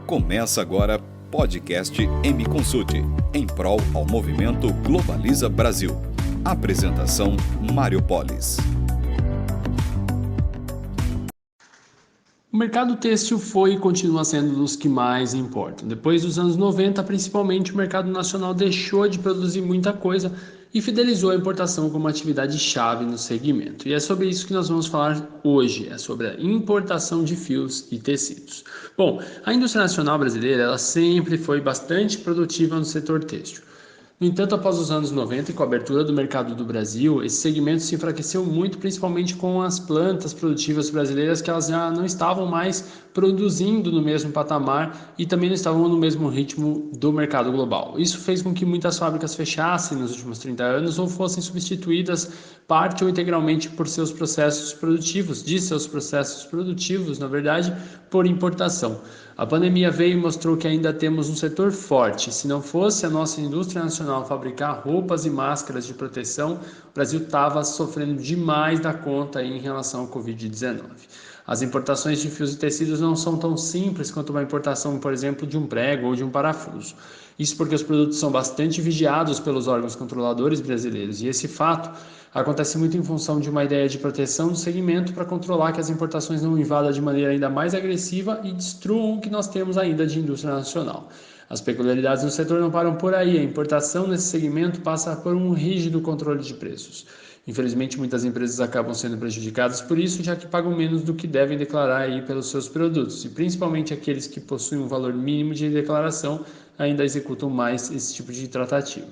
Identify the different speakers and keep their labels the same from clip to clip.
Speaker 1: Começa agora podcast M Consult, em prol ao movimento Globaliza Brasil. Apresentação Mário Polis.
Speaker 2: O mercado têxtil foi e continua sendo dos que mais importam. Depois dos anos 90, principalmente, o mercado nacional deixou de produzir muita coisa e fidelizou a importação como atividade-chave no segmento. E é sobre isso que nós vamos falar hoje, é sobre a importação de fios e tecidos. Bom, a indústria nacional brasileira ela sempre foi bastante produtiva no setor têxtil. No entanto, após os anos 90 e com a abertura do mercado do Brasil, esse segmento se enfraqueceu muito, principalmente com as plantas produtivas brasileiras que elas já não estavam mais produzindo no mesmo patamar e também não estavam no mesmo ritmo do mercado global. Isso fez com que muitas fábricas fechassem nos últimos 30 anos ou fossem substituídas parte ou integralmente por seus processos produtivos, na verdade, por importação. A pandemia veio e mostrou que ainda temos um setor forte. Se não fosse a nossa indústria nacional fabricar roupas e máscaras de proteção, o Brasil estava sofrendo demais da conta em relação ao Covid-19. As importações de fios e tecidos não são tão simples quanto uma importação, por exemplo, de um prego ou de um parafuso. Isso porque os produtos são bastante vigiados pelos órgãos controladores brasileiros e esse fato acontece muito em função de uma ideia de proteção do segmento para controlar que as importações não invadam de maneira ainda mais agressiva e destruam o que nós temos ainda de indústria nacional. As peculiaridades no setor não param por aí, a importação nesse segmento passa por um rígido controle de preços. Infelizmente, muitas empresas acabam sendo prejudicadas por isso, já que pagam menos do que devem declarar aí pelos seus produtos, e principalmente aqueles que possuem um valor mínimo de declaração ainda executam mais esse tipo de tratativa.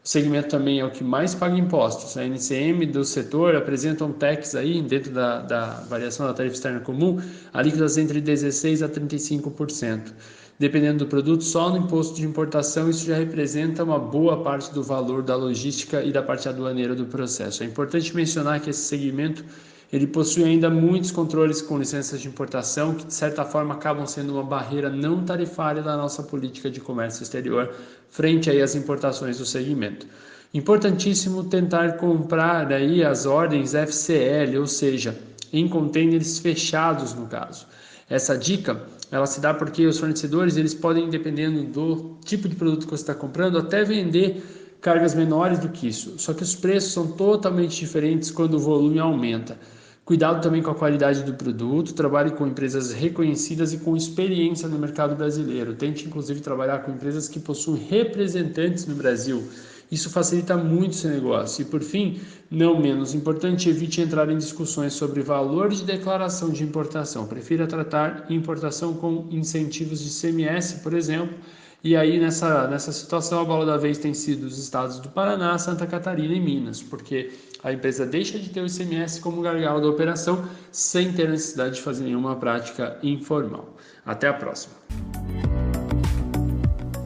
Speaker 2: O segmento também é o que mais paga impostos. A NCM do setor apresenta um tax aí, dentro da variação da tarifa externa comum, alíquotas entre 16% a 35%. Dependendo do produto, só no imposto de importação isso já representa uma boa parte do valor da logística e da parte aduaneira do processo. É importante mencionar que esse segmento ele possui ainda muitos controles com licenças de importação que, de certa forma, acabam sendo uma barreira não tarifária da nossa política de comércio exterior frente aí às importações do segmento. Importantíssimo tentar comprar aí as ordens FCL, ou seja, em contêineres fechados no caso. Essa dica ela se dá porque os fornecedores eles podem, dependendo do tipo de produto que você está comprando, até vender cargas menores do que isso. Só que os preços são totalmente diferentes quando o volume aumenta. Cuidado também com a qualidade do produto, trabalhe com empresas reconhecidas e com experiência no mercado brasileiro. Tente, inclusive, trabalhar com empresas que possuem representantes no Brasil. Isso facilita muito seu negócio. E, por fim, não menos importante, evite entrar em discussões sobre valor de declaração de importação. Prefira tratar importação com incentivos de ICMS, por exemplo. E aí, nessa situação, a bola da vez tem sido os estados do Paraná, Santa Catarina e Minas, porque a empresa deixa de ter o ICMS como gargalo da operação sem ter necessidade de fazer nenhuma prática informal. Até a próxima.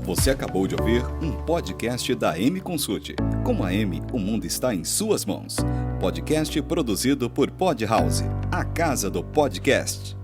Speaker 1: Você acabou de ouvir um podcast da M Consult. Com a M, o mundo está em suas mãos. Podcast produzido por Pod House, a casa do podcast.